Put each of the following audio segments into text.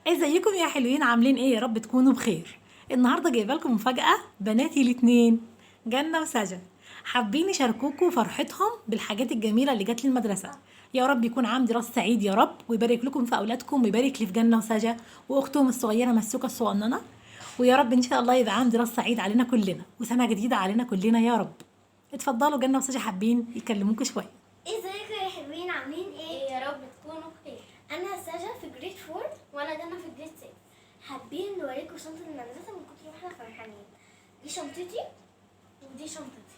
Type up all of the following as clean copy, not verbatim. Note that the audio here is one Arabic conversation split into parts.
ازيكم يا حلوين؟ عاملين ايه؟ يا رب تكونوا بخير. النهارده جايبه لكم مفاجاه. بناتي الاتنين جنة وسجا حابين يشاركوكوا فرحتهم بالحاجات الجميله اللي جات لي المدرسه. يا رب يكون عندي راس سعيد يا رب، ويبارك لكم في اولادكم، ويبارك لي في جنة وسجا واختهم الصغيره مسوكه الصغننه. ويا رب ان شاء الله يبقى عندي راس سعيد علينا كلنا وسنه جديده علينا كلنا يا رب. اتفضلوا جنة وسجا حابين يكلموكوا شويه. ازيكم يا حلوين؟ عاملين ايه؟ يا رب تكونوا بخير. انا سجا في جريد 4. وانا جنة في جريد 6. حابين نوريكم شنطه المدرسه من كتر ما احنا فرحانين. دي شنطتي ودي شنطتي.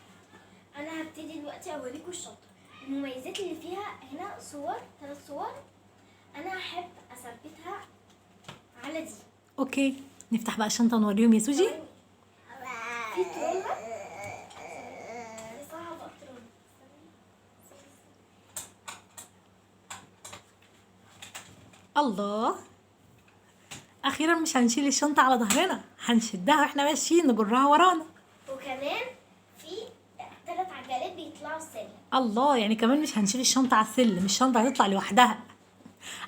انا هبتدي دلوقتي اوريكم الشنطه. المميزات اللي فيها هنا صور، 3 صور. انا هحب اثبتها على دي. اوكي، نفتح بقى الشنطه ونوريهم يا سوجي. في ترومه. صعبة ترون. الله، اخيرا مش هنشيل الشنطه على ظهرنا، هنشدها واحنا ماشيين نجرها ورانا. وكمان في 3 عجلات بيطلعوا السلم. الله، يعني كمان مش هنشيل الشنطه على السلم، الشنطه هتطلع لوحدها.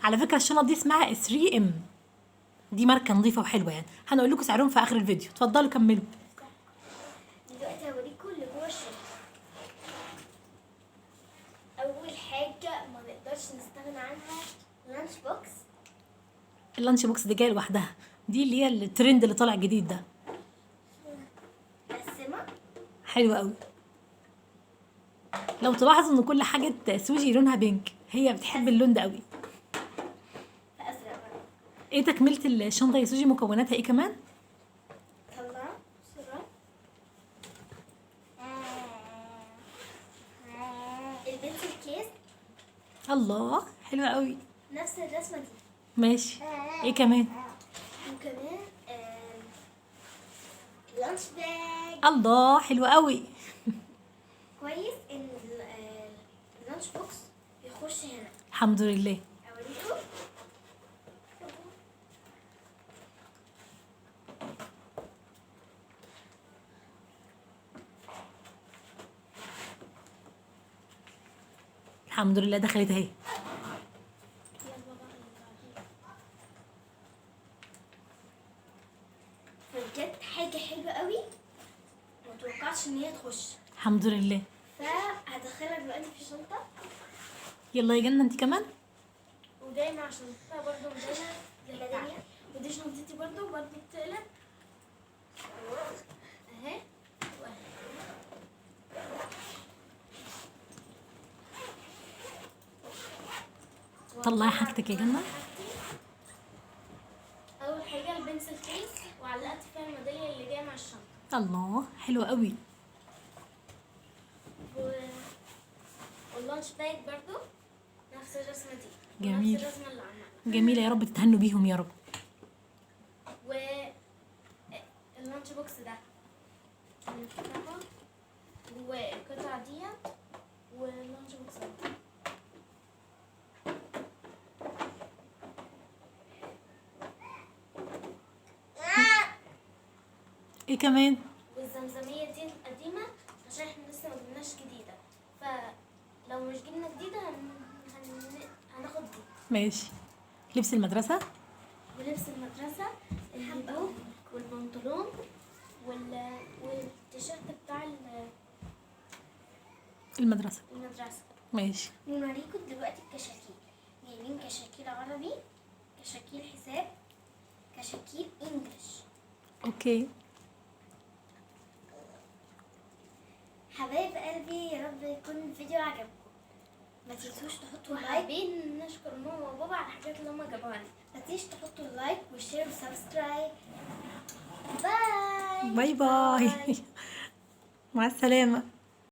على فكره الشنط دي اسمها 3M، دي ماركه نظيفه وحلوه يعني. هنقول لكم سعرهم في اخر الفيديو. اتفضلوا كملوا. دلوقتي هوريكم اللي جوه الشنطه. اول حاجه ما نقدرش نستغنى عنها لانش بوكس. اللانش بوكس دي جايه لوحدها، دي اللي هي الترند اللي طالع جديد ده. مقسمه. حلوه قوي. لو تلاحظوا ان كل حاجه سوجي لونها بينك، هي بتحب اللون ده قوي. ازرق بقى. ايه تكمله الشنطه يا سوجي؟ مكوناتها ايه كمان؟ طلع بسرعه. البنسل كيس الله، حلوه قوي. نفس الرسمه دي. ماشي، ايه كمان؟ وكمان لانش باج. الله، حلوه قوي. كويس ان اللانش بوكس بيخش هنا. الحمد لله. اوريكم. الحمد لله دخلت اهي. بجد حاجه حلوه قوي، متوقعتش ان هي تخش. الحمد لله. فهدخلها دلوقتي في الشنطه. يلا يا جنة انت كمان. وداي مع شنطتها برضه مدينة الثانيه. ودي شنطتي برضه بتقلب اهي. طلعي حاجتك يا جنة. اول حاجة البنسل كيس وعلقت فيها الميدالية اللي جاية مع الشنطة. الله، حلوة قوي. واللانش باج برضه نفس الرسمة دي. جميل. نفس الرسمة اللي عملها. جميلة، يا رب تتهنوا بيهم يا رب. واللانش بوكس ده نفتحها، والقطعة ديت واللانش بوكس ده. ايه كمان؟ والزمزمية دي القديمة عشان احنا لسه ما جبناش جديدة، فلو مش جبنا جديدة هناخد دي. ماشي. لبس المدرسة. ولبس المدرسة الهدوم والبنطلون والتيشيرت بتاع المدرسة. المدرسة. ماشي. نوريكم دلوقتي الكشاكيل. جايبين كشاكيل عربي، كشاكيل حساب، كشاكيل انجلش. اوكي. حبايب قلبي، يا رب يكون الفيديو عجبكم. ما تنسوش تحطوا لايك. وحابين نشكر ماما وبابا على الحاجات اللي هما جابوها لنا. ما تنسوش تحطوا لايك وشير وسبسكرايب. باي باي باي. مع السلامة.